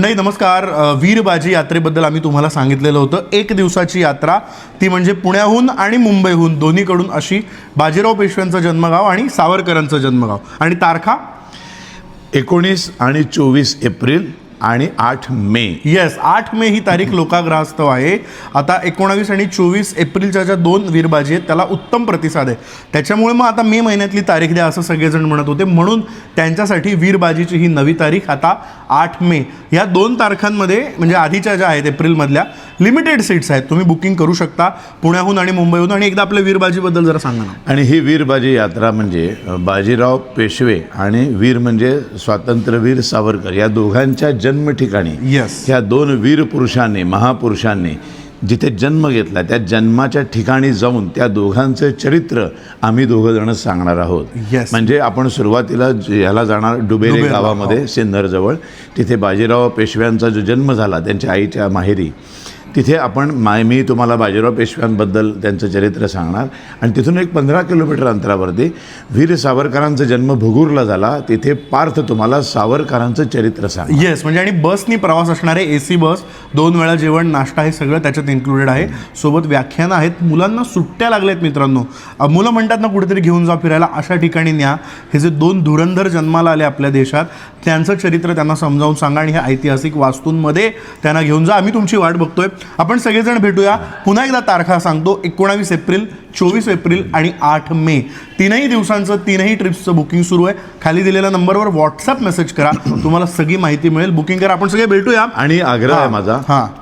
नाही नमस्कार. वीरबाजी यात्रेबद्दल आम्ही तुम्हाला सांगितलेलं होतं. एक दिवसाची यात्रा, ती म्हणजे पुण्याहून आणि मुंबईहून दोन्हीकडून अशी बाजीराव पेशव्यांचं जन्मगाव आणि सावरकरांचं जन्मगाव. आणि तारखा 19 आणि 24 एप्रिल आणि 8 मे. येस, 8 मे ही तारीख लोकाग्रहास्तव आहे. आता 19 आणि 24 एप्रिलच्या ज्या दोन वीरबाजी आहेत त्याला उत्तम प्रतिसाद आहे. त्याच्यामुळे मग आता मे महिन्यातली तारीख द्या असं सगळेजण म्हणत होते. म्हणून त्यांच्यासाठी वीरबाजीची ही नवी तारीख आता 8 मे. या दोन तारखांमध्ये म्हणजे आधीच्या ज्या आहेत एप्रिलमधल्या लिमिटेड सीट्स आहेत, तुम्ही बुकिंग करू शकता पुण्याहून आणि मुंबईहून. आणि एकदा आपल्या वीरबाजीबद्दल जरा सांगा ना. आणि ही वीरबाजी यात्रा म्हणजे बाजीराव पेशवे आणि वीर म्हणजे स्वातंत्र्यवीर सावरकर या दोघांच्या जन्म ठिकाणी येस, ह्या दोन वीर पुरुषांनी महापुरुषांनी जिथे जन्म घेतला त्या जन्माच्या ठिकाणी जाऊन त्या दोघांचं चरित्र आम्ही दोघं जण सांगणार आहोत. Yes. म्हणजे आपण सुरुवातीला ह्याला जाणार डुबेरे गावामध्ये सिन्नरजवळ. तिथे बाजीराव पेशव्यांचा जो जन्म झाला त्यांच्या आईच्या माहेरी, तिथे आपण मी तुम्हाला बाजीराव पेशव्यांबद्दल त्यांचं चरित्र सांगणार. आणि तिथून एक 15 किलोमीटर अंतरावरती वीर सावरकरांचा जन्म भुगूरला झाला, तिथे पार्थ तुम्हाला सावरकरांचं चरित्र सांगणार. येस, म्हणजे आणि बसनी प्रवास असणार आहे. AC बस, 2 वेळा जेवण नाश्ता हे सगळं त्याच्यात इन्क्लुडेड आहे. सोबत व्याख्यानं आहेत. मुलांना सुट्ट्या लागल्यात मित्रांनो. मुलं म्हणतात ना कुठेतरी घेऊन जा फिरायला, अशा ठिकाणी न्या. हे जे 2 धुरंधर जन्माला आले आपल्या देशात त्यांचं चरित्र त्यांना समजावून सांगा आणि ह्या ऐतिहासिक वास्तूंमध्ये त्यांना घेऊन जा. आम्ही तुमची वाट बघतोय. आपण सगळेजण भेटूया. पुन्हा एकदा तारखा सांगतो. 19 एप्रिल, 24 एप्रिल आणि 8 मे. 3ही दिवसांचं 3ही ट्रिप्सचं बुकिंग सुरू आहे. खाली दिलेल्या नंबरवर व्हॉट्सअप मेसेज करा, तुम्हाला सगळी माहिती मिळेल. बुकिंग करा. आपण सगळे भेटूया. आणि आग्रह आहे माझा,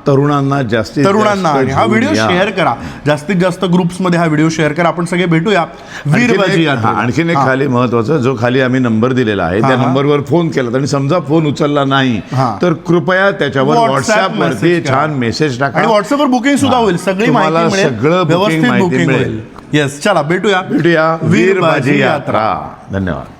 तरुणांना तरुणांना हा व्हिडिओ शेअर करा. जास्तीत जास्त ग्रुप्समध्ये हा व्हिडिओ शेअर करा. आपण सगळे भेटूया वीरबाजी यात्रा. आणखीन एक खाली महत्वाचं, जो खाली आम्ही नंबर दिलेला आहे त्या नंबरवर फोन केला आणि समजा फोन उचलला नाही तर कृपया त्याच्यावर व्हॉट्सअप वरती छान मेसेज टाका. आणि व्हॉट्सअपवर बुकिंग सुद्धा होईल. सगळी माहिती मिळेल, सगळं व्यवस्थित बुकिंग मिळेल. होईल. येस, चला भेटूया वीरबाजी यात्रा. धन्यवाद.